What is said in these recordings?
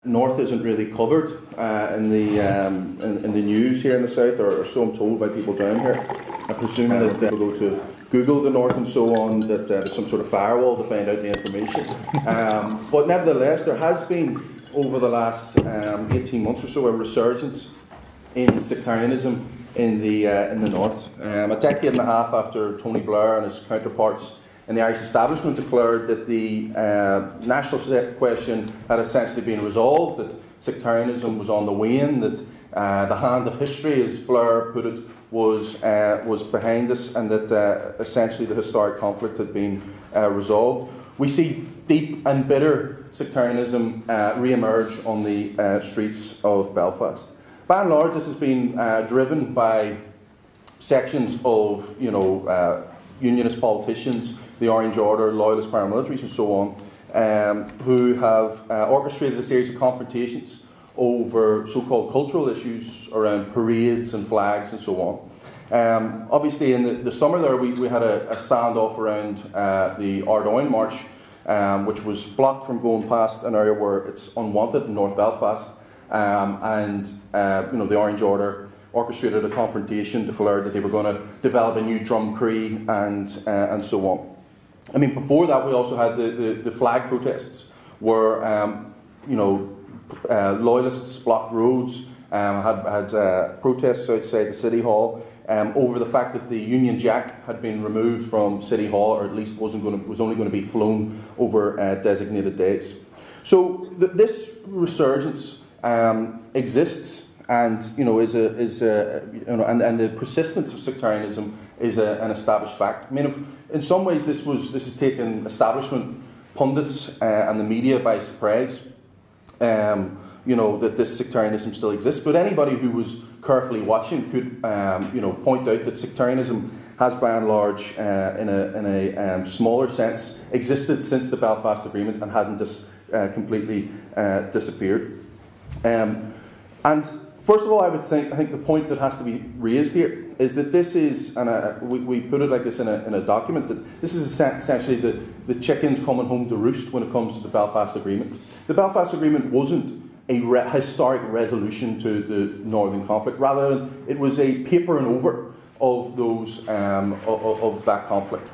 North isn't really covered in the news here in the South, or so I'm told by people down here. I presume that people go to Google the North and so on, that there's some sort of firewall to find out the information. But nevertheless, there has been, over the last 18 months or so, a resurgence in sectarianism in the North. A decade and a half after Tony Blair and his counterparts in the Irish establishment declared that the national question had essentially been resolved, that sectarianism was on the wane, that the hand of history, as Blair put it, was behind us, and that essentially the historic conflict had been resolved. We see deep and bitter sectarianism re-emerge on the streets of Belfast. By and large, this has been driven by sections of, unionist politicians, the Orange Order, loyalist paramilitaries and so on, who have orchestrated a series of confrontations over so-called cultural issues around parades and flags and so on. Obviously in the summer there we had a standoff around the Ardoyne March, which was blocked from going past an area where it's unwanted in North Belfast, and the Orange Order orchestrated a confrontation, declared that they were going to develop a new drum cree and so on. I mean, before that, we also had the flag protests, where loyalists blocked roads, had protests outside the City Hall over the fact that the Union Jack had been removed from City Hall, or at least was only going to be flown over designated days. So this resurgence exists. And and the persistence of sectarianism is an established fact. I mean, in some ways, this has taken establishment pundits and the media by surprise. That this sectarianism still exists. But anybody who was carefully watching could point out that sectarianism has, by and large, in a smaller sense, existed since the Belfast Agreement and hadn't just completely disappeared. And first of all, I think the point that has to be raised here is that this is, and we put it like this in a document, that this is essentially the chickens coming home to roost when it comes to the Belfast Agreement. The Belfast Agreement wasn't a historic resolution to the Northern conflict. Rather, it was a papering over of those of that conflict.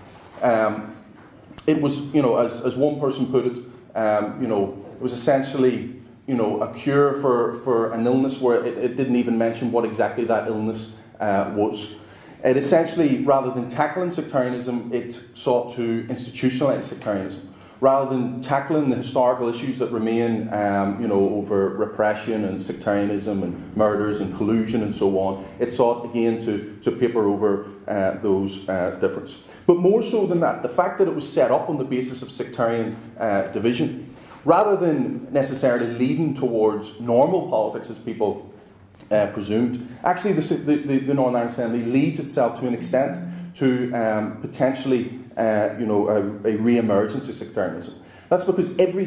It was, as one person put it, it was essentially, a cure for an illness where it didn't even mention what exactly that illness was. It essentially, rather than tackling sectarianism, it sought to institutionalise sectarianism. Rather than tackling the historical issues that remain, over repression and sectarianism and murders and collusion and so on, it sought again to paper over those differences. But more so than that, the fact that it was set up on the basis of sectarian division, rather than necessarily leading towards normal politics, as people presumed, actually the Northern Ireland Assembly leads itself to an extent to potentially a re-emergence of sectarianism. That's because every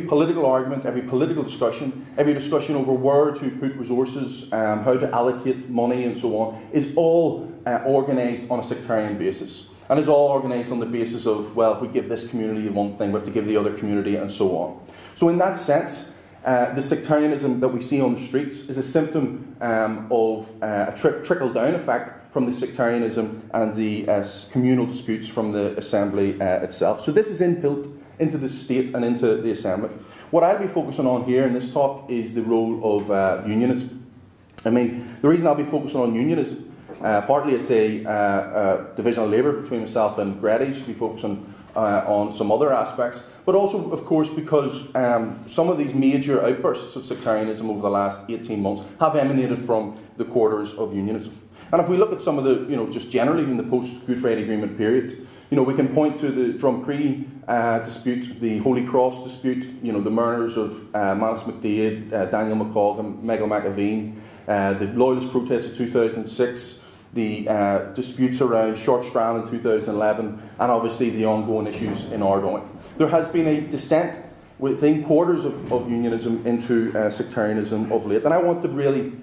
political argument, every political discussion, every discussion over where to put resources, how to allocate money and so on, is all organised on a sectarian basis. And is all organised on the basis of, well, if we give this community one thing, we have to give the other community, and so on. So in that sense, the sectarianism that we see on the streets is a symptom of a trickle-down effect from the sectarianism and the communal disputes from the Assembly itself. So this is inbuilt into the state and into the Assembly. What I'll be focusing on here in this talk is the role of unionism. I mean, the reason I'll be focusing on unionism, partly it's a division of labour between myself and Goretti, should be focusing on some other aspects, but also, of course, because some of these major outbursts of sectarianism over the last 18 months have emanated from the quarters of unionism. And if we look at some of the, just generally in the post-Good Friday Agreement period, we can point to the Drum Cree dispute, the Holy Cross dispute, the murders of Manus McDade, Daniel McColgan, Michael McAveen, the Loyalist protests of 2006, the disputes around Short Strand in 2011, and obviously the ongoing issues in Ardoyne. There has been a descent within quarters of unionism into sectarianism of late, and I want to really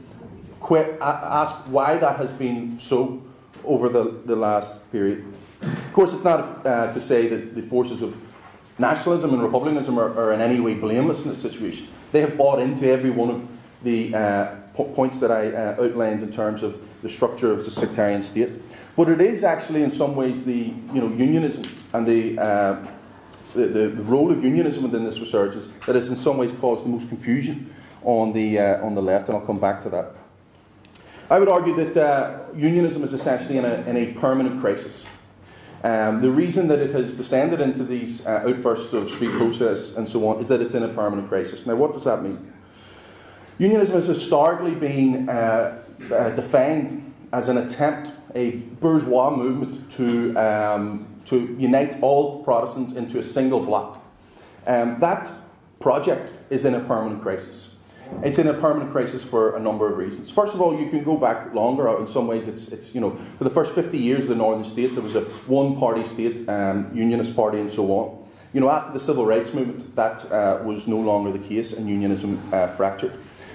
ask why that has been so over the last period. Of course, it's not to say that the forces of nationalism and republicanism are in any way blameless in this situation. They have bought into every one of the points that I outlined in terms of the structure of the sectarian state. But it is actually in some ways the unionism and the role of unionism within this resurgence that has in some ways caused the most confusion on the left, and I'll come back to that. I would argue that unionism is essentially in a permanent crisis. The reason that it has descended into these outbursts of street protests and so on is that it's in a permanent crisis. Now, what does that mean? Unionism has historically been defined as an attempt, a bourgeois movement to unite all Protestants into a single bloc. That project is in a permanent crisis. It's in a permanent crisis for a number of reasons. First of all, you can go back longer. In some ways, it's for the first 50 years of the Northern State, there was a one-party state, Unionist Party, and so on. After the Civil Rights Movement, that was no longer the case, and unionism fractured.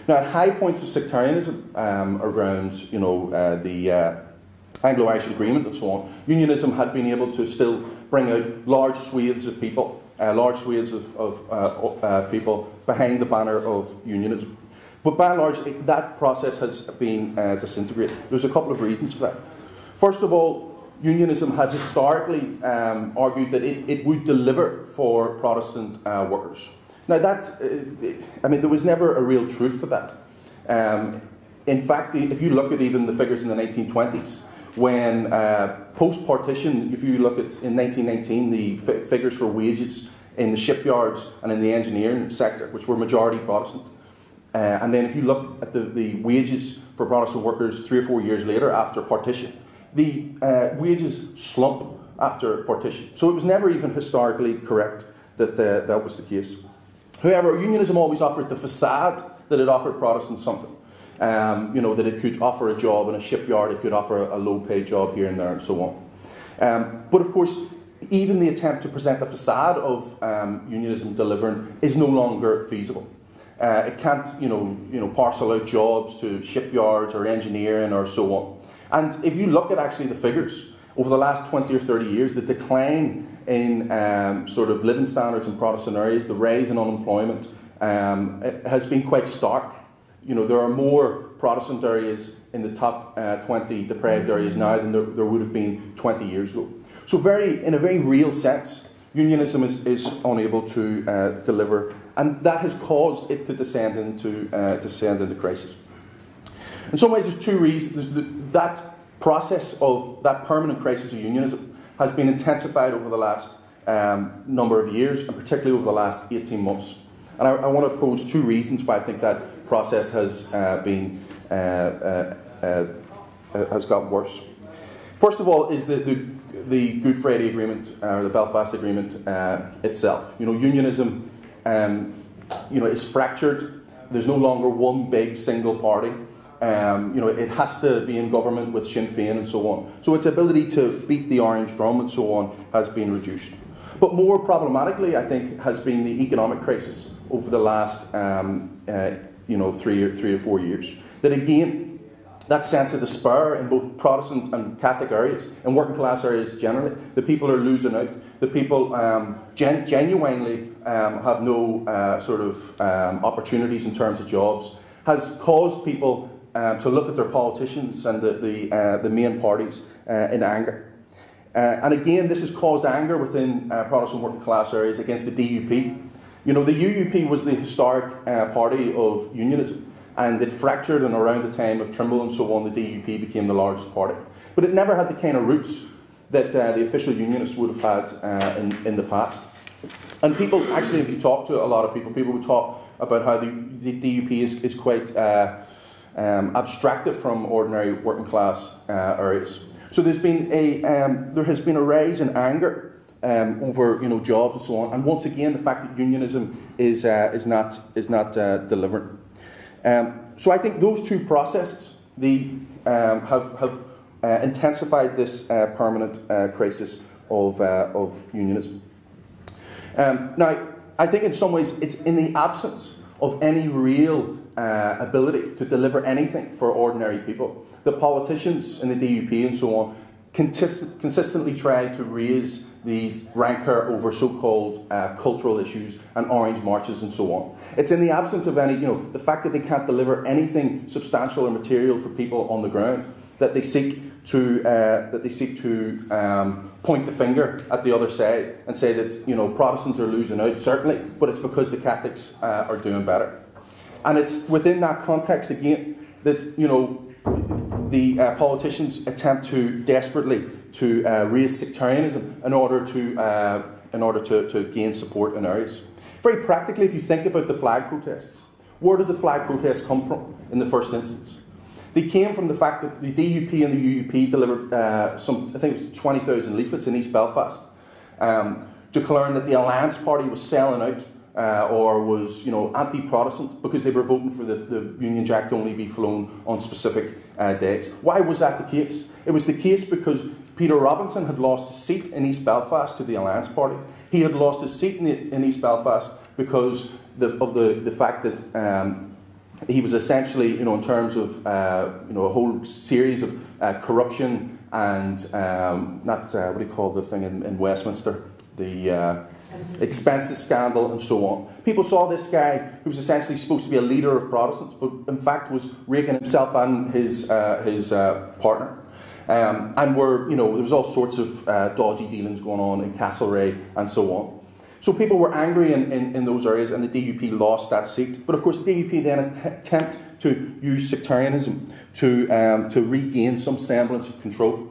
Now, at high points of sectarianism around, the Anglo-Irish Agreement and so on, unionism had been able to still bring out large swathes of people. People behind the banner of unionism. But by and large, that process has been disintegrated. There's a couple of reasons for that. First of all, unionism had historically argued that it would deliver for Protestant workers. Now there was never a real truth to that. In fact, if you look at even the figures in the 1920s, when post-partition, if you look at in 1919 the figures for wages in the shipyards and in the engineering sector, which were majority Protestant, and then if you look at the wages for Protestant workers 3 or 4 years later after partition, the wages slump after partition. So it was never even historically correct that that was the case. However, unionism always offered the facade that it offered Protestants something. That it could offer a job in a shipyard, it could offer a low-paid job here and there, and so on. But of course, even the attempt to present the facade of unionism delivering is no longer feasible. It can't, parcel out jobs to shipyards or engineering or so on. And if you look at actually the figures over the last 20 or 30 years, the decline in sort of living standards in Protestant areas, the rise in unemployment, it has been quite stark. There are more Protestant areas in the top 20 deprived areas now than there would have been 20 years ago. So in a very real sense, unionism is unable to deliver, and that has caused it to descend into crisis. In some ways, there's two reasons. That process of that permanent crisis of unionism has been intensified over the last number of years, and particularly over the last 18 months. And I want to pose two reasons why I think that process has got worse. First of all, is the Good Friday Agreement or the Belfast Agreement itself. Unionism, is fractured. There's no longer one big single party. It has to be in government with Sinn Féin and so on. So its ability to beat the orange drum and so on has been reduced. But more problematically, I think, has been the economic crisis over the last 3 or 4 years. That again, that sense of despair in both Protestant and Catholic areas, and working class areas generally, the people are losing out. The people genuinely have no opportunities in terms of jobs, has caused people to look at their politicians and the main parties in anger. And again, this has caused anger within Protestant working class areas against the DUP. The UUP was the historic party of unionism, and it fractured, and around the time of Trimble and so on, the DUP became the largest party. But it never had the kind of roots that the official unionists would have had in the past. And people, actually, if you talk to a lot of people would talk about how the DUP is quite abstracted from ordinary working class areas. So there has been a rise in anger over jobs and so on, and once again the fact that unionism is not delivering. So I think those two processes have intensified this permanent crisis of unionism. Now, I think in some ways it's in the absence of any real ability to deliver anything for ordinary people. The politicians in the DUP and so on consistently try to raise these rancour over so-called cultural issues and orange marches and so on. It's in the absence of any, the fact that they can't deliver anything substantial or material for people on the ground that they seek to point the finger at the other side and say that Protestants are losing out, certainly, but it's because the Catholics are doing better. And it's within that context again that the politicians attempt to desperately to raise sectarianism in order to gain support in areas. Very practically, if you think about the flag protests, where did the flag protests come from in the first instance? They came from the fact that the DUP and the UUP delivered I think it was 20,000 leaflets in East Belfast, declaring that the Alliance Party was selling out or was anti-Protestant because they were voting for the Union Jack to only be flown on specific days. Why was that the case? It was the case because Peter Robinson had lost his seat in East Belfast to the Alliance Party. He had lost his seat in East Belfast because of the fact that he was essentially, in terms of a whole series of corruption and what do you call the thing in Westminster? The expenses scandal and so on. People saw this guy who was essentially supposed to be a leader of Protestants, but in fact was raking himself and his partner. And there was all sorts of dodgy dealings going on in Castlereagh and so on. So people were angry in those areas, and the DUP lost that seat. But of course, the DUP then attempt to use sectarianism to regain some semblance of control.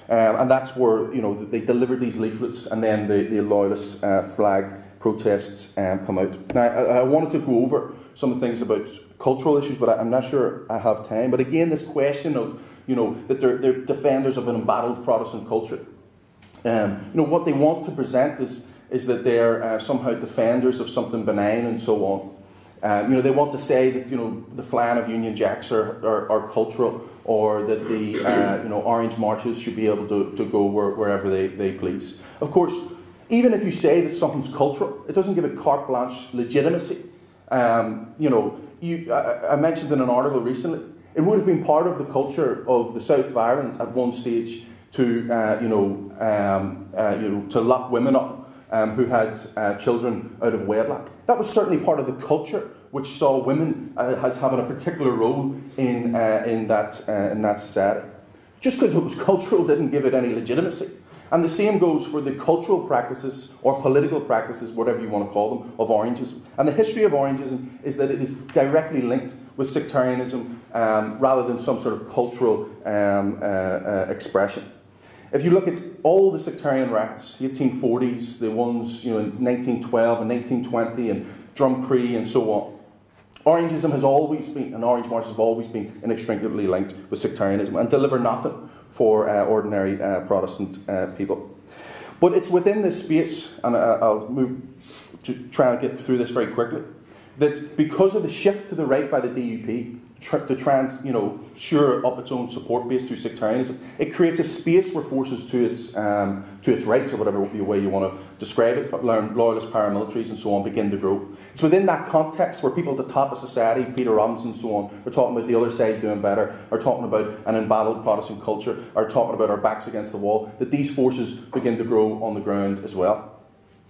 And that's where they delivered these leaflets, and then the loyalist flag protests come out. Now, I wanted to go over some of the things about cultural issues, but I'm not sure I have time. But again, this question of that they're defenders of an embattled Protestant culture. What they want to present is that they're somehow defenders of something benign and so on. They want to say that the flying of Union Jacks are cultural, or that the orange marches should be able to go wherever they please. Of course, even if you say that something's cultural, it doesn't give it carte blanche legitimacy. I mentioned in an article recently, it would have been part of the culture of the south of Ireland at one stage to lock women up who had children out of wedlock. That was certainly part of the culture which saw women as having a particular role in that society. Just because it was cultural didn't give it any legitimacy. And the same goes for the cultural practices or political practices, whatever you want to call them, of Orangism. And the history of Orangism is that it is directly linked with sectarianism rather than some sort of cultural expression. If you look at all the sectarian riots, the 1840s, the ones in 1912 and 1920 and Drumcree and so on, Orangism has always been, and Orange Marches have always been inextricably linked with sectarianism and deliver nothing for ordinary Protestant people. But it's within this space, and I'll move to try and get through this very quickly, that because of the shift to the right by the DUP, to try and shore up its own support base through sectarianism, it creates a space where forces to its right, or whatever way you want to describe it, loyalist paramilitaries and so on, begin to grow. It's within that context where people at the top of society, Peter Robinson and so on, are talking about the other side doing better, are talking about an embattled Protestant culture, are talking about our backs against the wall, that these forces begin to grow on the ground as well.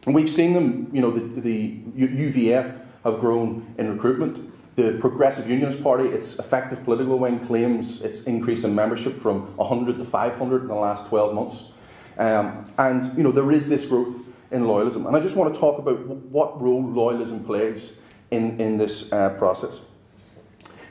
And we've seen them, the UVF have grown in recruitment. The Progressive Unionist Party, its effective political wing, claims its increase in membership from 100 to 500 in the last 12 months. And there is this growth in loyalism. And I just want to talk about what role loyalism plays in this process.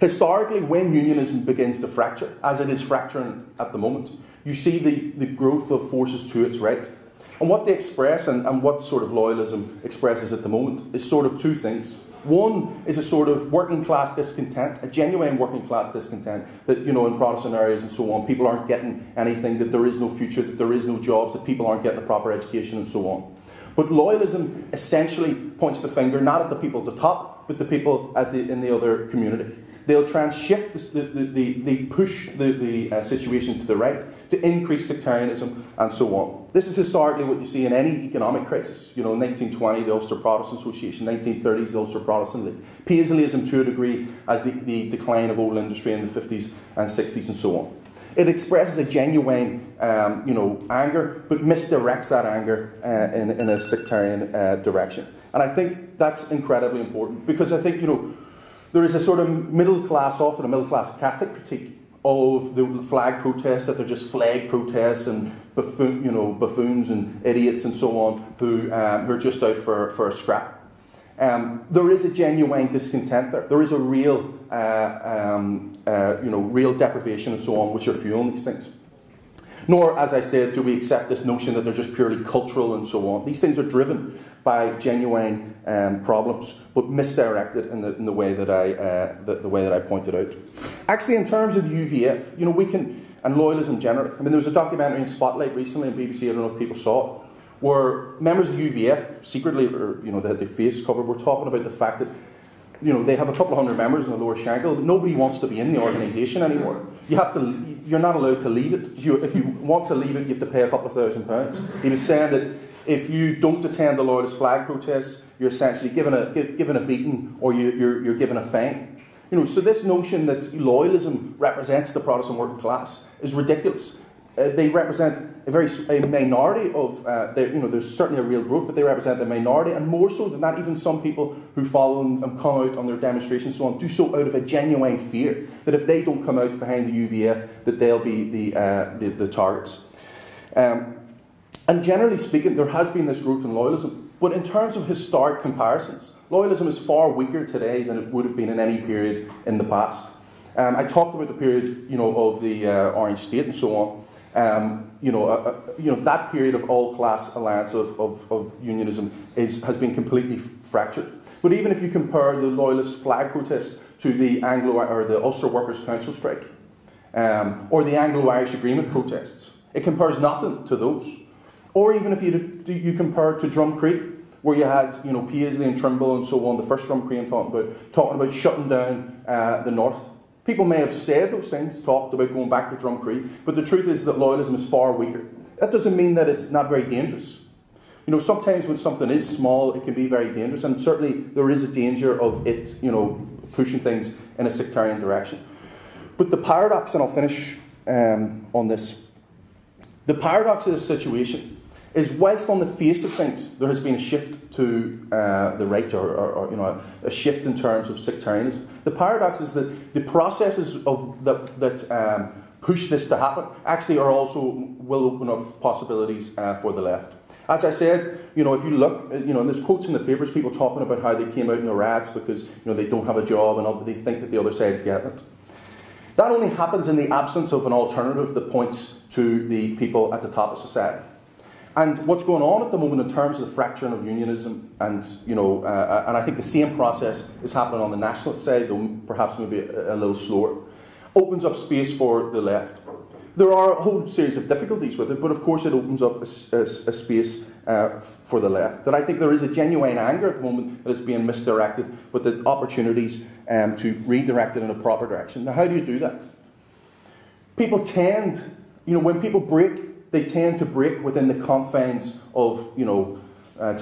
Historically, when unionism begins to fracture, as it is fracturing at the moment, you see the growth of forces to its right. And what they express, and what sort of loyalism expresses at the moment, is sort of two things. One is a sort of working class discontent, a genuine working class discontent that, in Protestant areas and so on, people aren't getting anything, that there is no future, that there is no jobs, that people aren't getting a proper education and so on. But loyalism essentially points the finger not at the people at the top, but the people in the other community. They'll try and shift, they push the situation to the right to increase sectarianism and so on. This is historically what you see in any economic crisis. In 1920, the Ulster Protestant Association, 1930s, the Ulster Protestant League. Paisleyism to a degree as the decline of old industry in the 50s and 60s and so on. It expresses a genuine, anger, but misdirects that anger in a sectarian direction. And I think that's incredibly important, because I think, there is a sort of middle class, often a middle class Catholic critique of the flag protests, that they're just flag protests and buffoons and idiots and so on who are just out for a scrap. There is a genuine discontent there. There is a real, real deprivation and so on, which are fueling these things. Nor, as I said, do we accept this notion that they're just purely cultural and so on. These things are driven by genuine problems, but misdirected in the way that I pointed out. Actually, in terms of the UVF, and loyalism generally. I mean, there was a documentary in Spotlight recently on BBC. I don't know if people saw it, where members of the UVF secretly, or they had their face covered, were talking about the fact that they have a couple of hundred members in the Lower Shankill, but nobody wants to be in the organisation anymore. You're not allowed to leave it. If you want to leave it, you have to pay a couple of £1,000. He was saying that if you don't attend the Loyalist flag protests, you're essentially given a beating, or you're given a fine. So this notion that loyalism represents the Protestant working class is ridiculous. They represent a minority of, there's certainly a real growth, but they represent a minority, and more so than that, even some people who follow them and come out on their demonstrations and so on, do so out of a genuine fear that if they don't come out behind the UVF, that they'll be the targets. And generally speaking, there has been this growth in loyalism, but in terms of historic comparisons, loyalism is far weaker today than it would have been in any period in the past. I talked about the period, of the Orange State and so on. That period of all-class alliance of unionism has been completely fractured. But even if you compare the Loyalist flag protests to the the Ulster Workers' Council strike, or the Anglo-Irish Agreement protests, it compares nothing to those. Or even if you compare it to Drumcree, where you had Paisley and Trimble and so on, the first Drumcree I'm talking about shutting down the North. People may have said those things, talked about going back to Drumcree, but the truth is that loyalism is far weaker. That doesn't mean that it's not very dangerous. Sometimes when something is small, it can be very dangerous, and certainly there is a danger of it, pushing things in a sectarian direction. But the paradox, and I'll finish on this, the paradox of this situation is, whilst on the face of things there has been a shift to the right, or a shift in terms of sectarianism, the paradox is that the processes that push this to happen actually will open up possibilities for the left. As I said, if you look, and there's quotes in the papers, people talking about how they came out in the riots because they don't have a job and they think that the other side is getting it. That only happens in the absence of an alternative that points to the people at the top of society. And what's going on at the moment in terms of the fracturing of unionism, and I think the same process is happening on the nationalist side, though perhaps maybe a little slower, opens up space for the left. There are a whole series of difficulties with it, but of course it opens up a space for the left. That I think there is a genuine anger at the moment that is being misdirected, but the opportunities to redirect it in a proper direction. Now, how do you do that? People tend, when people break, they tend to break within the confines of, to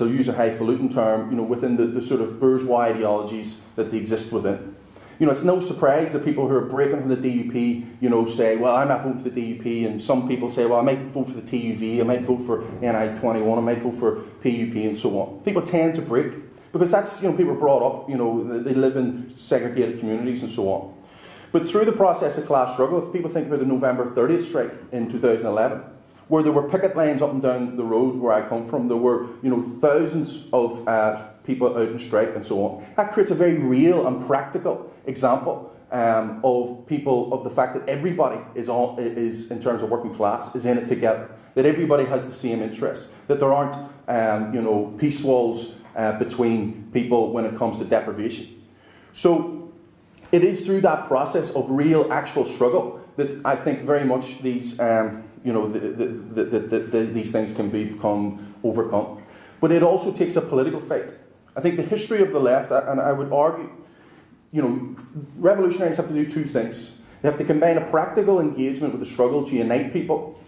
use a highfalutin term, within the sort of bourgeois ideologies that they exist within. It's no surprise that people who are breaking from the DUP, say, well, I'm not voting for the DUP, and some people say, well, I might vote for the TUV, I might vote for NI21, I might vote for PUP, and so on. People tend to break, because that's, people are brought up, they live in segregated communities and so on. But through the process of class struggle, if people think about the November 30th strike in 2011, where there were picket lines up and down the road where I come from, there were thousands of people out in strike and so on. That creates a very real and practical example of the fact that everybody is in terms of working class, is in it together. That everybody has the same interests. That there aren't peace walls between people when it comes to deprivation. So it is through that process of real, actual struggle that I think very much these these things can become overcome. But it also takes a political fight. I think the history of the left, and I would argue, revolutionaries have to do two things. They have to combine a practical engagement with the struggle to unite people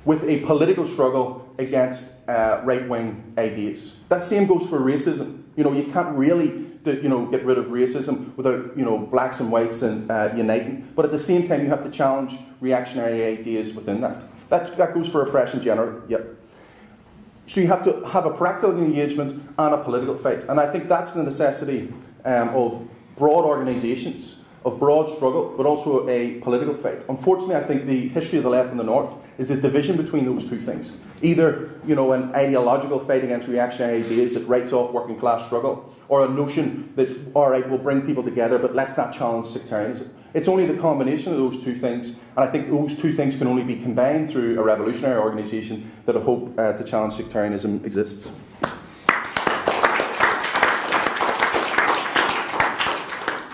with a political struggle against right-wing ideas. That same goes for racism. You can't really get rid of racism without blacks and whites and uniting. But at the same time, you have to challenge reactionary ideas within that. That goes for oppression generally. Yep. So you have to have a practical engagement and a political fight, and I think that's the necessity of broad organisations, of broad struggle, but also a political fight. Unfortunately, I think the history of the left and the north is the division between those two things. Either, an ideological fight against reactionary ideas that writes off working class struggle, or a notion that, all right, we'll bring people together, but let's not challenge sectarianism. It's only the combination of those two things, and I think those two things can only be combined through a revolutionary organisation that I hope to challenge sectarianism exists.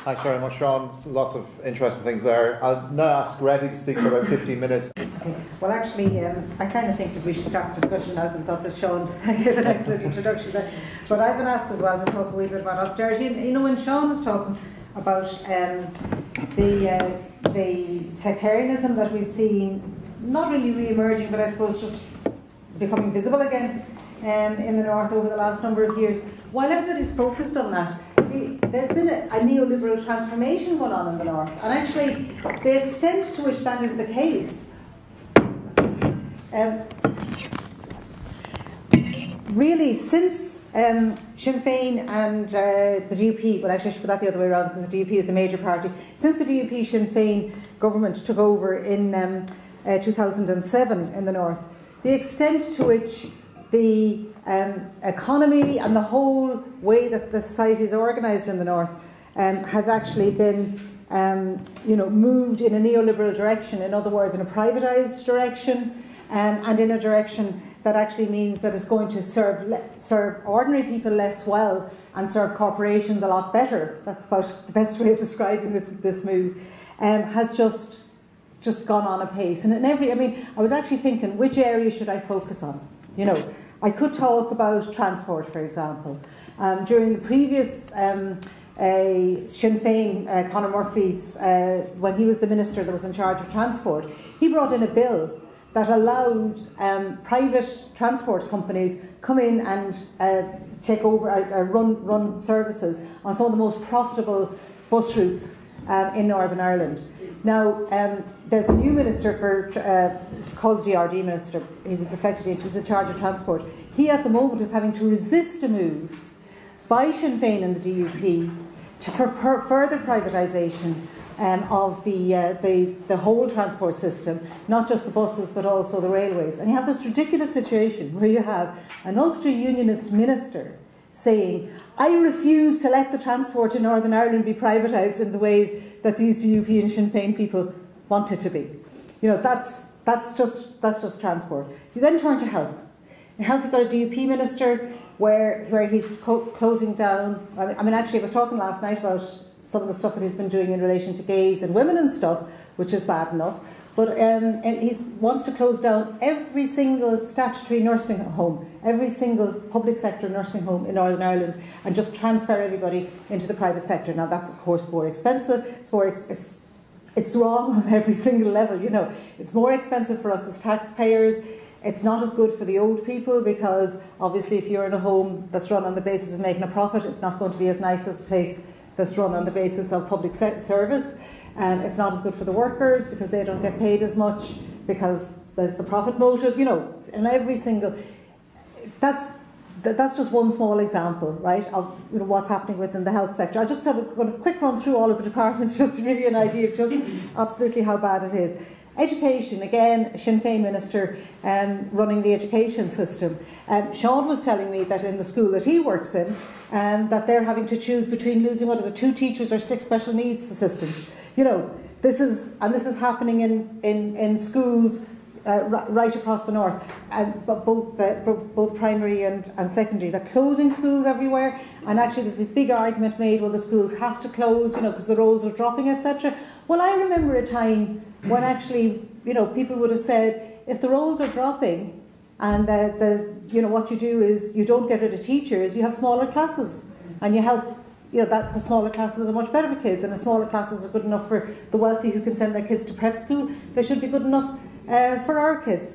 Thanks very much, Sean. Lots of interesting things there. I'll now ask Goretti to speak for about 15 minutes. Okay. Well, actually, I kind of think that we should start the discussion now because I thought that Sean gave an excellent introduction there. But I've been asked as well to talk a wee bit about austerity. And, when Sean was talking about the sectarianism that we've seen, not really re-emerging, but I suppose just becoming visible again in the north over the last number of years, while everybody's focused on that, there's been a neoliberal transformation going on in the north, and actually the extent to which that is the case really since Sinn Féin and the DUP, well actually I should put that the other way around because the DUP is the major party, since the DUP Sinn Féin government took over in 2007 in the north, the extent to which the economy and the whole way that the society is organised in the north has actually been moved in a neoliberal direction, in other words in a privatised direction, and in a direction that actually means that it's going to serve ordinary people less well and serve corporations a lot better. That's about the best way of describing this move. Has just gone on apace. And I was actually thinking, which area should I focus on? I could talk about transport, for example. During the previous Sinn Féin, Conor Murphy's, when he was the minister that was in charge of transport, he brought in a bill that allowed private transport companies come in and take over, run services on some of the most profitable bus routes in Northern Ireland. Now, there's a new minister it's called the DRD minister. He's effectively in charge of transport. He, at the moment, is having to resist a move by Sinn Féin and the DUP for further privatisation of the whole transport system, not just the buses but also the railways. And you have this ridiculous situation where you have an Ulster Unionist minister saying, I refuse to let the transport in Northern Ireland be privatised in the way that these DUP and Sinn Féin people want it to be. That's just transport. You then turn to health. In health, you've got a DUP minister where he's closing down. Actually, I was talking last night about some of the stuff that he's been doing in relation to gays and women and stuff, which is bad enough. But he wants to close down every single statutory nursing home, every single public sector nursing home in Northern Ireland, and just transfer everybody into the private sector. Now, that's of course more expensive. It's wrong on every single level. It's more expensive for us as taxpayers. It's not as good for the old people because obviously, if you're in a home that's run on the basis of making a profit, it's not going to be as nice as a place that's run on the basis of public service. It's not as good for the workers because they don't get paid as much because there's the profit motive, in every single... That's just one small example, right, of what's happening within the health sector. I'll just have a quick run through all of the departments just to give you an idea of just absolutely how bad it is. Education, again, Sinn Féin minister running the education system. Sean was telling me that in the school that he works in, that they're having to choose between losing, 2 teachers or 6 special needs assistants. This is happening in schools right across the north, but both primary and secondary. They're closing schools everywhere, and actually there's a big argument made, well, the schools have to close, because the rolls are dropping, etc. Well, I remember a time when actually, people would have said, if the rolls are dropping, and what you do is you don't get rid of teachers, you have smaller classes, and you help. That the smaller classes are much better for kids, and if smaller classes are good enough for the wealthy who can send their kids to prep school, they should be good enough for our kids.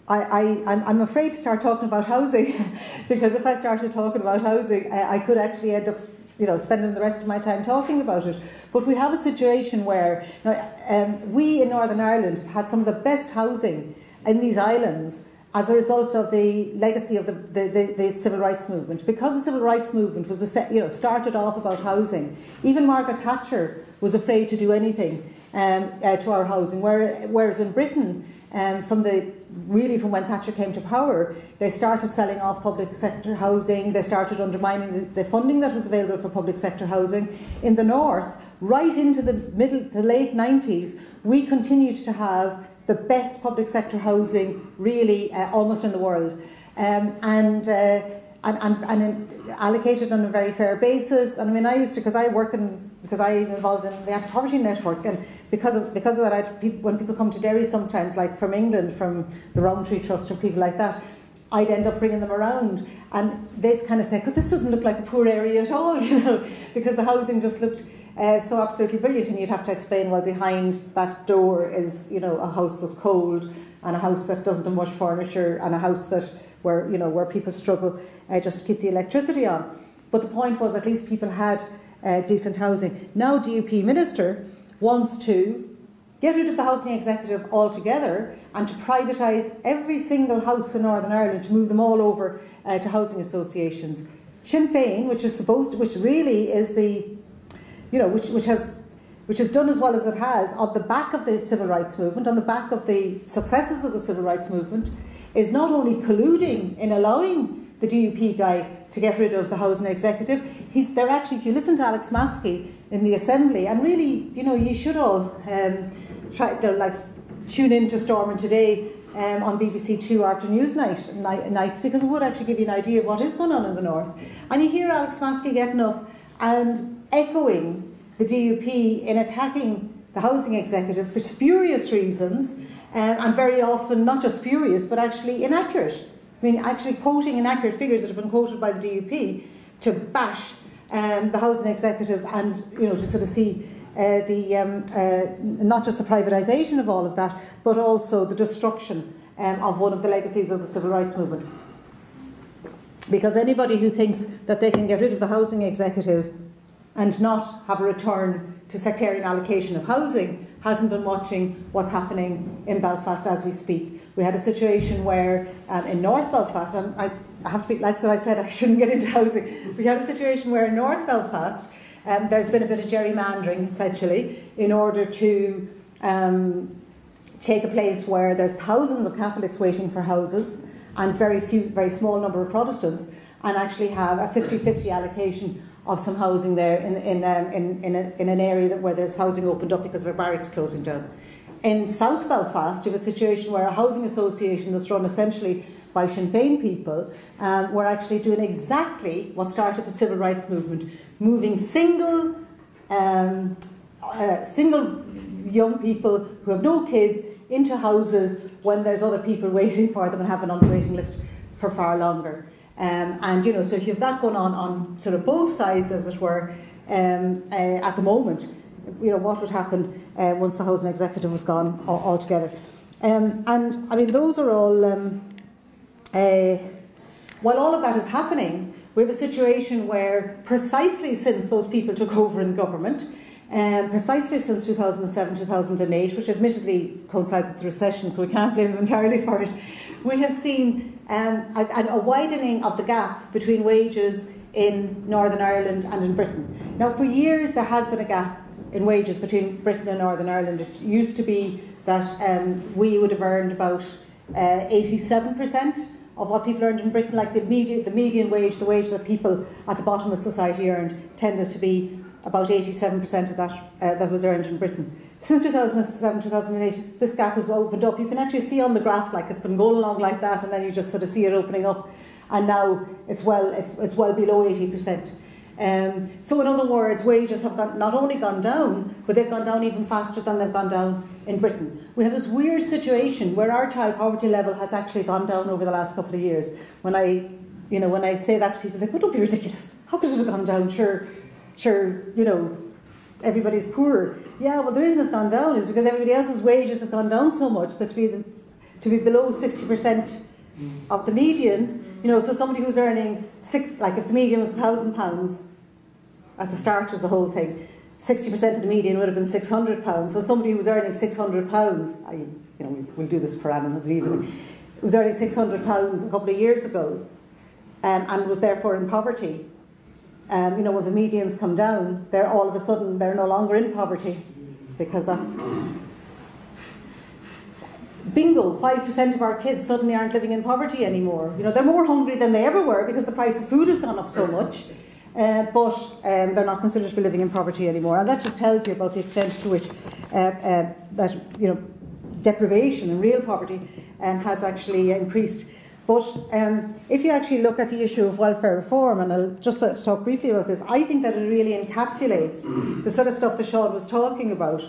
I'm afraid to start talking about housing because if I started talking about housing, I could actually end up, spending the rest of my time talking about it. But we have a situation where we in Northern Ireland have had some of the best housing in these islands as a result of the legacy of the civil rights movement. Because the civil rights movement was started off about housing, even Margaret Thatcher was afraid to do anything to our housing, whereas in Britain, from when Thatcher came to power, they started selling off public sector housing, they started undermining the funding that was available for public sector housing. In the north, right into the late 90s, we continued to have the best public sector housing, really, almost in the world, and allocated on a very fair basis. And I mean, I used to, because I'm involved in the anti-poverty network, and because of that, when people come to Derry sometimes, like from England, from the Roundtree Trust or people like that, I'd end up bringing them around, and they'd kind of say, "God, this doesn't look like a poor area at all," because the housing just looked so absolutely brilliant. And you'd have to explain, well, behind that door is, a house that's cold, and a house that doesn't have much furniture, and a house where people struggle just to keep the electricity on. But the point was, at least people had decent housing. Now, DUP minister wants to get rid of the housing executive altogether and to privatise every single house in Northern Ireland, to move them all over to housing associations. Sinn Féin, which really is which has done as well as it has on the back of the civil rights movement, on the back of the successes of the civil rights movement, is not only colluding in allowing the DUP guy to get rid of the housing executive. They're actually, if you listen to Alex Maskey in the Assembly, and really, you should all try to tune in to Storming Today on BBC Two after news nights, because it would actually give you an idea of what is going on in the north. And you hear Alex Maskey getting up and echoing the DUP in attacking the housing executive for spurious reasons, and very often not just spurious but actually inaccurate. I mean, actually quoting inaccurate figures that have been quoted by the DUP to bash the housing executive, and to sort of see not just the privatisation of all of that, but also the destruction of one of the legacies of the civil rights movement. Because anybody who thinks that they can get rid of the housing executive and not have a return to sectarian allocation of housing hasn't been watching what's happening in Belfast as we speak. We had a situation where in North Belfast, and I have to be, that's what I said, I shouldn't get into housing. We had a situation where in North Belfast there's been a bit of gerrymandering, essentially, in order to take a place where there's thousands of Catholics waiting for houses and very small number of Protestants, and actually have a 50-50 allocation of some housing there in an area where there's housing opened up because of a barracks closing down. In South Belfast, you have a situation where a housing association that's run essentially by Sinn Féin people were actually doing exactly what started the civil rights movement, moving single young people who have no kids into houses when there's other people waiting for them and have been on the waiting list for far longer. So if you have that going on sort of both sides, as it were, at the moment, what would happen once the housing executive was gone altogether? And I mean, those are all. While all of that is happening, we have a situation where, precisely since those people took over in government, precisely since 2007, 2008, which admittedly coincides with the recession, so we can't blame them entirely for it, we have seen a widening of the gap between wages in Northern Ireland and in Britain. Now, for years there has been a gap in wages between Britain and Northern Ireland. It used to be that we would have earned about 87% of what people earned in Britain, like the median wage, the wage that people at the bottom of society earned, tended to be about 87% of that was earned in Britain. Since 2007, 2008, this gap has opened up. You can actually see on the graph, like it's been going along like that, and then you just sort of see it opening up, and now it's well below 80%. So in other words, wages have not only gone down, but they've gone down even faster than they've gone down in Britain. We have this weird situation where our child poverty level has actually gone down over the last couple of years. When I say that to people, they go, "Don't be ridiculous. How could it have gone down? Sure, everybody's poorer." Yeah, well, the reason it's gone down is because everybody else's wages have gone down so much that to be below 60% of the median. You know, so somebody who's earning like if the median was £1,000 at the start of the whole thing, 60% of the median would have been £600. So somebody who was earning £600, you know, we'll do this per annum as easily, was earning £600 a couple of years ago, and was therefore in poverty. You know, when the medians come down, they're all of a sudden they're no longer in poverty, because that's bingo. 5% of our kids suddenly aren't living in poverty anymore. You know, they're more hungry than they ever were because the price of food has gone up so much. But they're not considered to be living in poverty anymore, and that just tells you about the extent to which that, you know, deprivation and real poverty has actually increased. But if you actually look at the issue of welfare reform, and I'll just talk briefly about this, I think that it really encapsulates the sort of stuff that Sean was talking about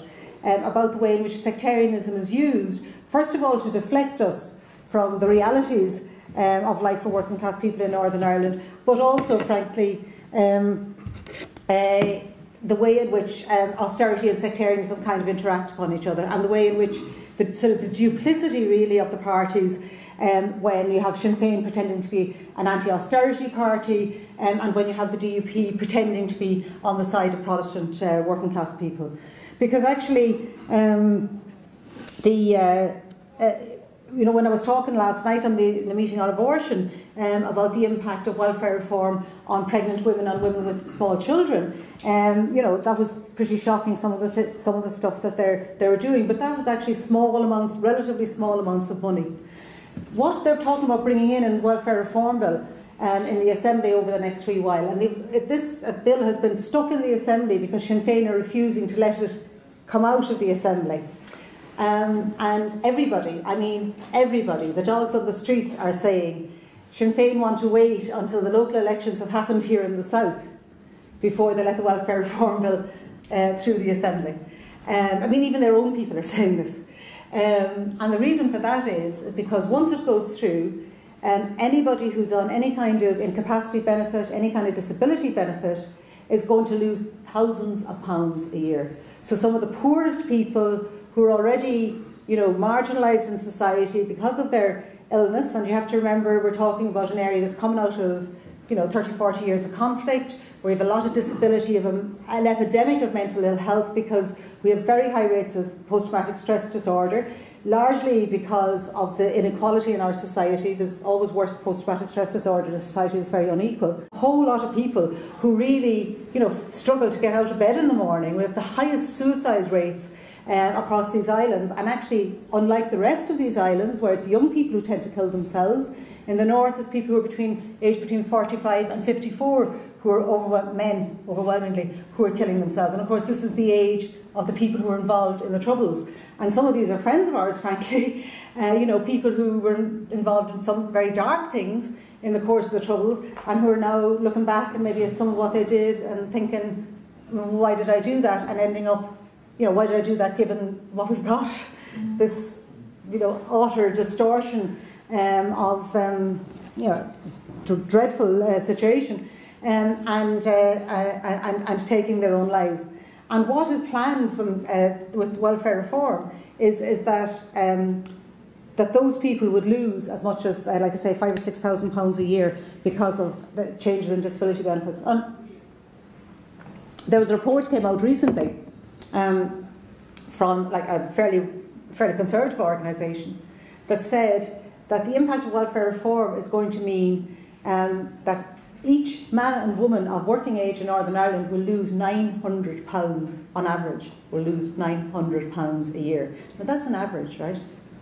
the way in which sectarianism is used, first of all to deflect us from the realities of life for working class people in Northern Ireland, but also, frankly, the way in which austerity and sectarianism kind of interact upon each other, and the way in which the sort of the duplicity really of the parties, when you have Sinn Féin pretending to be an anti-austerity party, and when you have the DUP pretending to be on the side of Protestant working class people. Because actually, you know, when I was talking last night on the meeting on abortion about the impact of welfare reform on pregnant women and women with small children, you know, that was pretty shocking, some of the stuff that they were doing. But that was actually small amounts, relatively small amounts of money. What they're talking about bringing in welfare reform bill in the Assembly over the next wee while, and this bill has been stuck in the Assembly because Sinn Féin are refusing to let it come out of the Assembly. And everybody, I mean everybody, the dogs on the street are saying Sinn Féin want to wait until the local elections have happened here in the south before they let the welfare reform bill through the Assembly. I mean, even their own people are saying this. And the reason for that is because once it goes through, anybody who's on any kind of incapacity benefit, any kind of disability benefit, is going to lose thousands of pounds a year. So some of the poorest people who are already, you know, marginalised in society because of their illness, and you have to remember we're talking about an area that's coming out of, you know, 30, 40 years of conflict, where we have a lot of disability, of an epidemic of mental ill health, because we have very high rates of post-traumatic stress disorder, largely because of the inequality in our society. There's always worse post-traumatic stress disorder in a society that's very unequal. A whole lot of people who really, you know, struggle to get out of bed in the morning. We have the highest suicide rates across these islands, and actually, unlike the rest of these islands, where it's young people who tend to kill themselves, in the north there's people who are aged between 45 and 54 who are overwhelmingly, who are killing themselves. And of course, this is the age of the people who are involved in the Troubles. And some of these are friends of ours, frankly, you know, people who were involved in some very dark things in the course of the Troubles, and who are now looking back and maybe at some of what they did and thinking, why did I do that? And ending up, you know, why did I do that given what we've got? This, you know, utter distortion of, you know, dreadful situation, and taking their own lives. And what is planned from with welfare reform is that that those people would lose as much as, like I say, £5,000 or £6,000 a year because of the changes in disability benefits. And there was a report came out recently from like a fairly conservative organisation that said that the impact of welfare reform is going to mean that each man and woman of working age in Northern Ireland will lose £900 on average, will lose £900 a year. Now that's an average, right?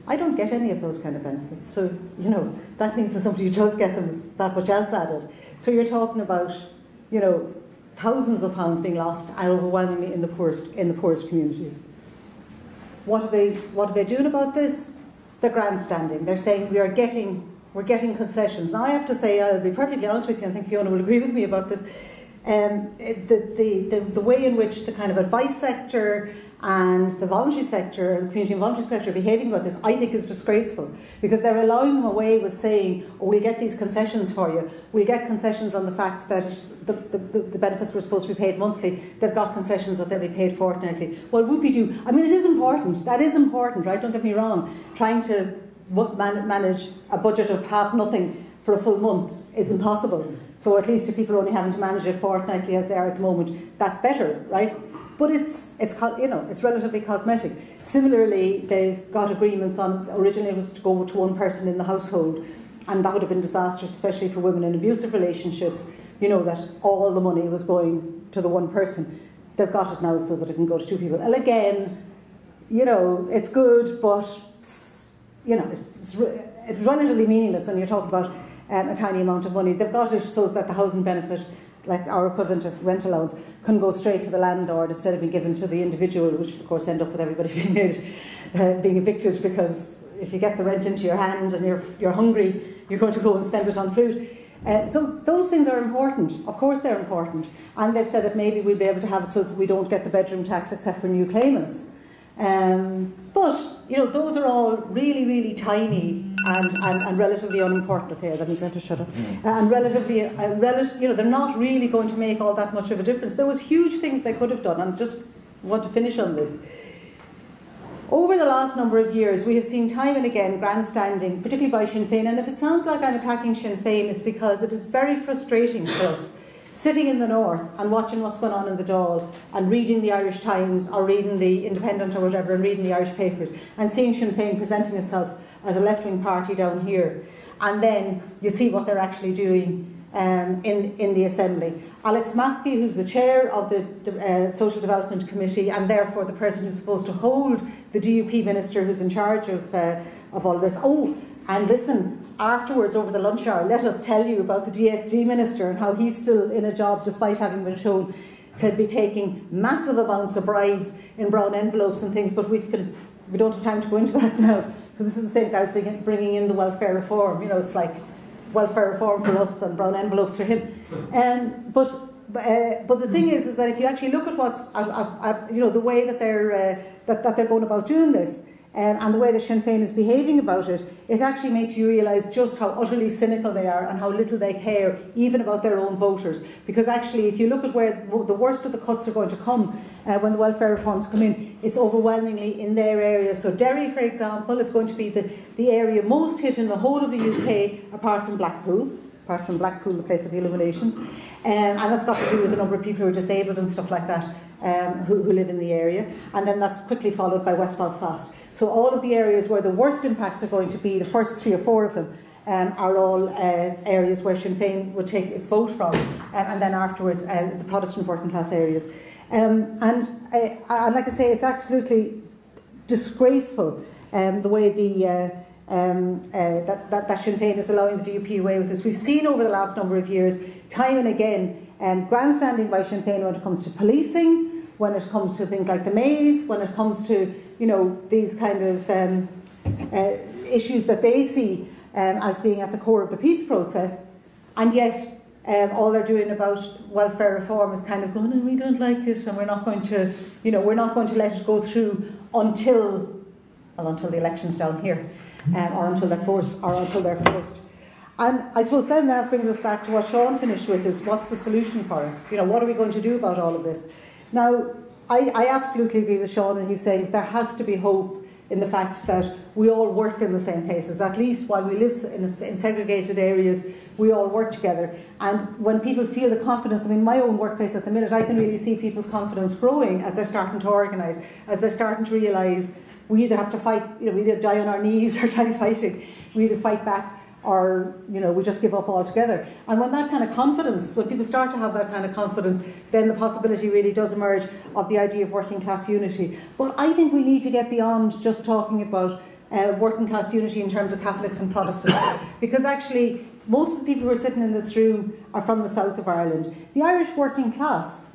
I don't get any of those kind of benefits. So, you know, that means that somebody who does get them is that much else added. So you're talking about, you know, thousands of pounds being lost, and overwhelmingly in the poorest communities. What are they doing about this? They're grandstanding. They're saying we're getting concessions. Now I have to say, I'll be perfectly honest with you, I think Fiona will agree with me about this. The way in which the kind of advice sector and the voluntary sector, the community and voluntary sector are behaving about this, I think is disgraceful, because they're allowing them away with saying, oh, we'll get these concessions for you. We'll get concessions on the fact that the benefits were supposed to be paid monthly. They've got concessions that they'll be paid fortnightly. Well, whoopie-doo. I mean, it is important. That is important, right? Don't get me wrong. Trying to manage a budget of half nothing for a full month is impossible. So at least if people are only having to manage it fortnightly as they are at the moment, that's better, right? But it's relatively cosmetic. Similarly, they've got agreements on, originally it was to go to one person in the household, and that would have been disastrous, especially for women in abusive relationships, that all the money was going to the one person. They've got it now so that it can go to two people. And again, it's good, but it's relatively meaningless when you're talking about a tiny amount of money. They've got it so that the housing benefit, like our equivalent of rent allowance, can go straight to the landlord instead of being given to the individual, which of course end up with everybody being evicted, because if you get the rent into your hand and you're hungry, you're going to go and spend it on food. So those things are important. Of course they're important. And they've said that maybe we'll be able to have it so that we don't get the bedroom tax except for new claimants. But those are all really, really tiny and relatively unimportant. Okay, that means I have to shut up. And relatively, they're not really going to make all that much of a difference. There was huge things they could have done, and just want to finish on this. Over the last number of years, we have seen time and again grandstanding, particularly by Sinn Féin, and if it sounds like I'm attacking Sinn Féin, it's because it is very frustrating for us, sitting in the north and watching what's going on in the Dáil and reading the Irish Times or reading the Independent or whatever and reading the Irish papers and seeing Sinn Féin presenting itself as a left-wing party down here, and then you see what they're actually doing in the Assembly. Alex Maskey, who's the chair of the Social Development Committee and therefore the person who's supposed to hold the DUP minister who's in charge of all of this. Oh, and listen, afterwards over the lunch hour, let us tell you about the DSD minister and how he's still in a job despite having been shown to be taking massive amounts of bribes in brown envelopes and things, but we don't have time to go into that now. So this is the same guy who's bringing in the welfare reform. It's like welfare reform for us and brown envelopes for him. But the thing is that if you actually look at what's the way that they're going about doing this, and the way that Sinn Féin is behaving about it, it actually makes you realise just how utterly cynical they are and how little they care, even about their own voters. Because actually, if you look at where the worst of the cuts are going to come when the welfare reforms come in, it's overwhelmingly in their area. So Derry, for example, is going to be the area most hit in the whole of the UK, apart from Blackpool, the place of the illuminations. And that's got to do with the number of people who are disabled and stuff like that. Who live in the area, and then that's quickly followed by West Belfast. So all of the areas where the worst impacts are going to be, the first 3 or 4 of them, are all areas where Sinn Féin would take its vote from, and then afterwards the Protestant working class areas. And like I say, it's absolutely disgraceful the way that Sinn Féin is allowing the DUP away with this. We've seen over the last number of years, time and again, grandstanding by Sinn Féin when it comes to policing, when it comes to things like the maze, when it comes to these kind of issues that they see as being at the core of the peace process, and yet all they're doing about welfare reform is kind of going, oh, we don't like it, and we're not going to let it go through until the elections down here, or until they're forced. And I suppose then that brings us back to what Sean finished with, is what's the solution for us? What are we going to do about all of this? Now, I absolutely agree with Sean when he's saying there has to be hope in the fact that we all work in the same places. At least while we live in segregated areas, we all work together. And when people feel the confidence, my own workplace at the minute, I can really see people's confidence growing as they're starting to organise, as they're starting to realise we either have to fight, we either die on our knees or die fighting. We either fight back or we just give up altogether. And when that kind of confidence, when people start to have that kind of confidence, then the possibility really does emerge of the idea of working class unity. But I think we need to get beyond just talking about working class unity in terms of Catholics and Protestants, because actually most of the people who are sitting in this room are from the south of Ireland. The Irish working class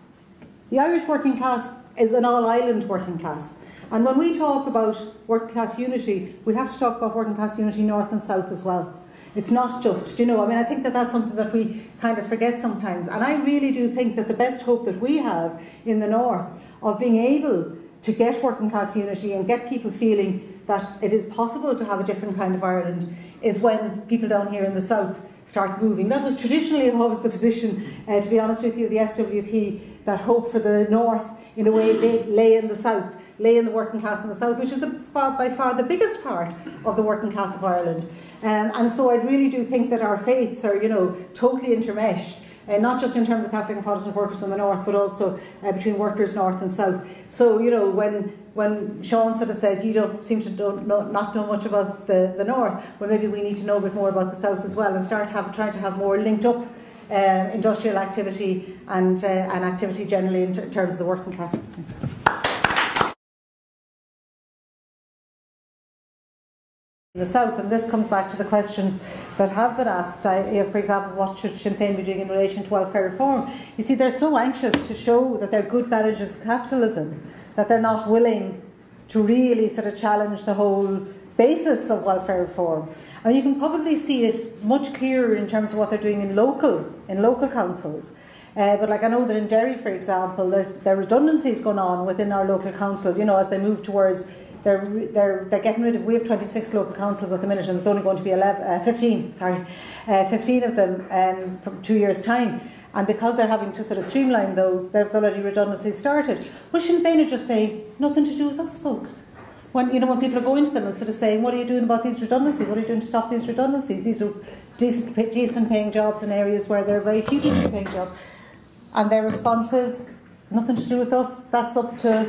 is an all-island working class. And when we talk about working class unity, we have to talk about working class unity north and south as well. It's not just, I think that that's something that we kind of forget sometimes. And I really do think that the best hope that we have in the north of being able to get working class unity and get people feeling that it is possible to have a different kind of Ireland is when people down here in the south start moving. That was traditionally always the position, to be honest with you, the SWP, that hope for the north in a way lay in the south, lay in the working class in the south, which is by far the biggest part of the working class of Ireland. And so I really do think that our faiths are, totally intermeshed. Not just in terms of Catholic and Protestant workers in the north, but also between workers north and south. So, when Sean sort of says you don't seem to not know much about the north, well, maybe we need to know a bit more about the south as well and start trying to have more linked up industrial activity and activity generally in terms of the working class. Thanks. The south, and this comes back to the question that have been asked, for example, what should Sinn Féin be doing in relation to welfare reform? You see, they're so anxious to show that they're good managers of capitalism that they're not willing to really sort of challenge the whole basis of welfare reform. And you can probably see it much clearer in terms of what they're doing in local councils. But like I know that in Derry, for example, there are redundancies going on within our local council, as they move towards. They're getting rid of. We have 26 local councils at the minute, and it's only going to be 15 of them from 2 years' time. And because they're having to sort of streamline those, there's already redundancies started. Well, Sinn Féin are just saying nothing to do with us, folks. When people are going to them and sort of saying, "What are you doing about these redundancies? What are you doing to stop these redundancies? These are decent paying jobs in areas where there are very few decent paying jobs." And their response is, "Nothing to do with us. That's up to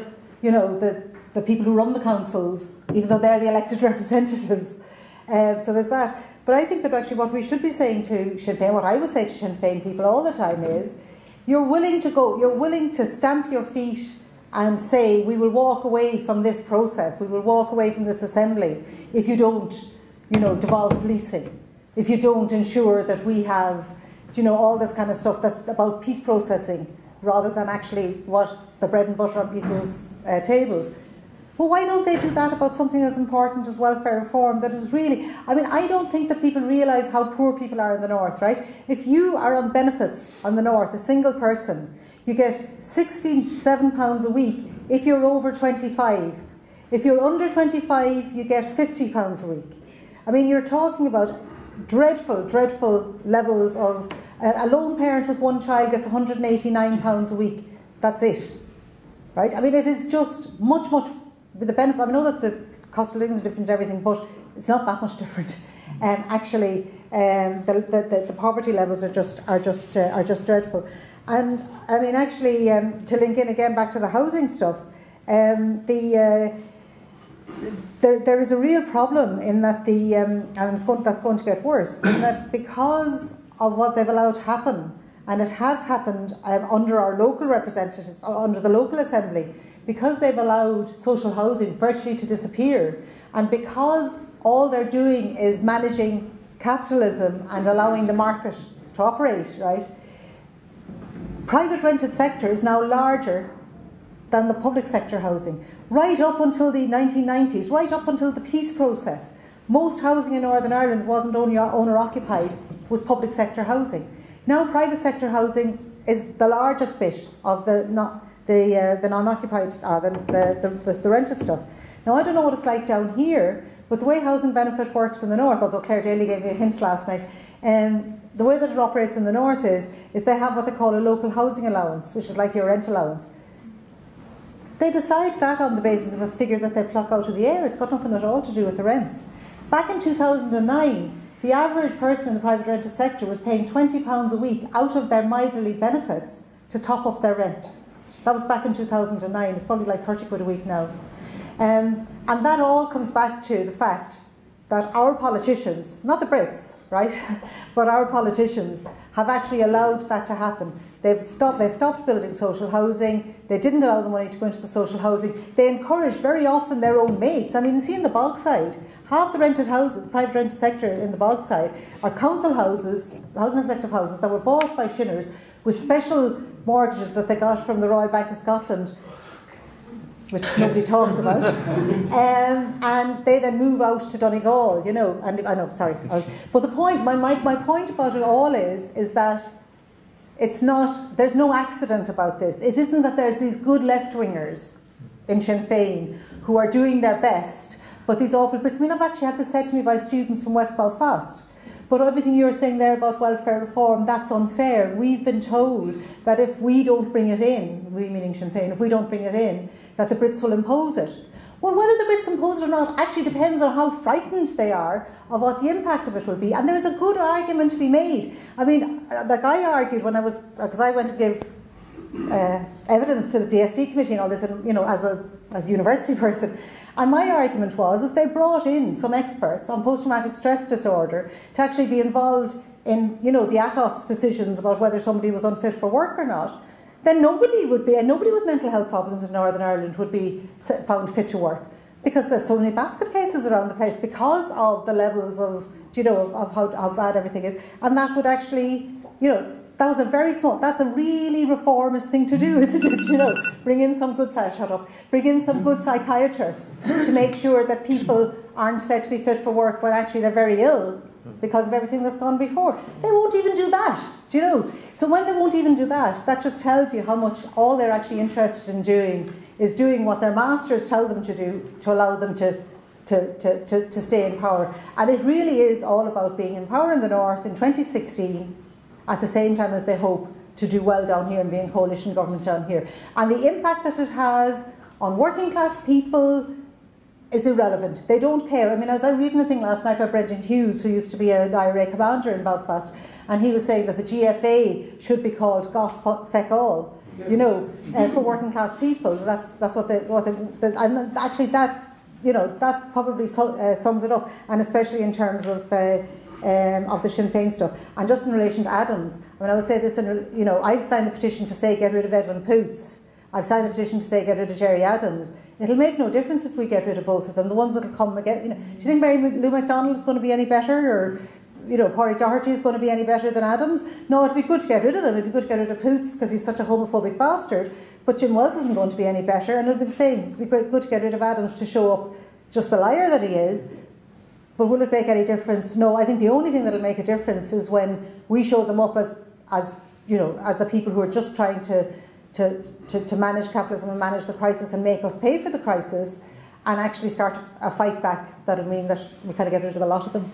the people who run the councils, even though they're the elected representatives." So there's that. But I think that actually what we should be saying to Sinn Féin, what I would say to Sinn Féin people all the time is, you're willing to stamp your feet and say, we will walk away from this process, we will walk away from this assembly if you don't, devolve policing, if you don't ensure that we have, all this kind of stuff that's about peace processing rather than actually what the bread and butter on people's tables. Well, why don't they do that about something as important as welfare reform that is really... I don't think that people realise how poor people are in the north, right? If you are on benefits on the north, a single person, you get £67 a week if you're over 25. If you're under 25, you get £50 a week. You're talking about dreadful levels of... a lone parent with one child gets £189 a week. That's it. Right? it is just much... With the benefit, I know that the cost of living is different and everything, but it's not that much different. Actually, the poverty levels are just dreadful. And to link in again back to the housing stuff, there is a real problem in that that's going to get worse. In that because of what they've allowed to happen. And it has happened under our local representatives, under the local assembly, because they've allowed social housing virtually to disappear, and because all they're doing is managing capitalism and allowing the market to operate, right? Private rented sector is now larger than the public sector housing. Right up until the 1990s, right up until the peace process, most housing in Northern Ireland that wasn't owner-occupied was public sector housing. Now private sector housing is the largest bit of the non-occupied, the rented stuff. Now I don't know what it's like down here, but the way housing benefit works in the north, although Claire Daly gave me a hint last night, the way that it operates in the north is they have what they call a local housing allowance, which is like your rent allowance. They decide that on the basis of a figure that they pluck out of the air. It's got nothing at all to do with the rents. Back in 2009, the average person in the private rented sector was paying £20 a week out of their miserly benefits to top up their rent. That was back in 2009. It's probably like 30 quid a week now. And that all comes back to the fact that our politicians, not the Brits, right, but our politicians have actually allowed that to happen. They stopped building social housing. They didn't allow the money to go into the social housing. They encouraged very often their own mates. You see in the Bogside, half the rented houses, the private rented sector in the Bogside are council houses, housing executive houses that were bought by Shinners with special mortgages that they got from the Royal Bank of Scotland, which nobody talks about, and they then move out to Donegal, and I know, sorry. But the point, my point about it all is that it's not, there's no accident about this. It isn't that there's these good left-wingers in Sinn Féin who are doing their best, but these awful Brits, I mean, I've actually had this said to me by students from West Belfast, but everything you're saying there about welfare reform, that's unfair. We've been told that if we don't bring it in, we meaning Sinn Féin, if we don't bring it in, that the Brits will impose it. Well, whether the Brits impose it or not actually depends on how frightened they are of what the impact of it will be. And there is a good argument to be made. I mean, like I argued when I was, because I went to give evidence to the DSD committee and all this, and, you know, as a university person, and my argument was if they brought in some experts on post-traumatic stress disorder to actually be involved in, you know, the ATOS decisions about whether somebody was unfit for work or not, then nobody would be, and nobody with mental health problems in Northern Ireland would be found fit to work, because there's so many basket cases around the place because of the levels of, you know, of how bad everything is, and that would actually, you know, that was a very small, that's a really reformist thing to do, isn't it? You know, bring in some good bring in some good psychiatrists to make sure that people aren't said to be fit for work when actually they're very ill because of everything that's gone before. They won't even do that, do you know? So when they won't even do that, that just tells you how much all they're actually interested in doing is doing what their masters tell them to do to allow them to stay in power. And it really is all about being in power in the North in 2016, at the same time as they hope to do well down here and be in coalition government down here. And the impact that it has on working class people is irrelevant. They don't care. I mean, I was reading a thing last night by Brendan Hughes, who used to be an IRA commander in Belfast, and he was saying that the GFA should be called Got Feck All, you know, for working class people. That's what and actually that, you know, that probably sums it up, and especially in terms of the Sinn Féin stuff. And just in relation to Adams, I mean, I would say this, you know, I've signed the petition to say get rid of Edwin Poots. I've signed the petition to say get rid of Jerry Adams. It'll make no difference if we get rid of both of them. The ones that'll come again, you know, do you think Mary Lou MacDonald is going to be any better, or, you know, Pádraig Doherty is going to be any better than Adams? No, it'd be good to get rid of them. It'd be good to get rid of Poots because he's such a homophobic bastard. But Jim Wells isn't going to be any better, and it'll be the same. It'd be good to get rid of Adams to show up just the liar that he is. But will it make any difference? No, I think the only thing that will make a difference is when we show them up as you know, as the people who are just trying to manage capitalism and manage the crisis and make us pay for the crisis, and actually start a fight back that'll mean that we kind of get rid of a lot of them.